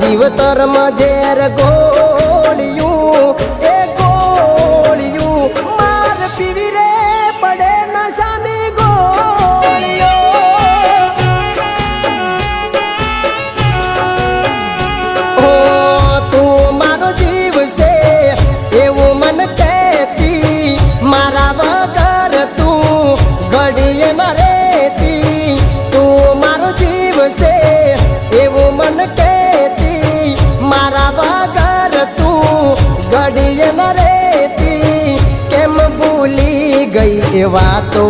જીવતરમાં ઝેર ગોળ્યું એ ગોળ્યું માર પીવી રે પડે નશાની ગોળીઓ ઓ તું મારો જીવ છે એવું મન કહેતી મારા વગર તું ઘડીએ ન રહેતી તું મારો જીવ છે એવું મન કહેતી મારા વગર તું ઘડીએ ન રહેતી કેમ ભૂલી ગઈ એ વાતો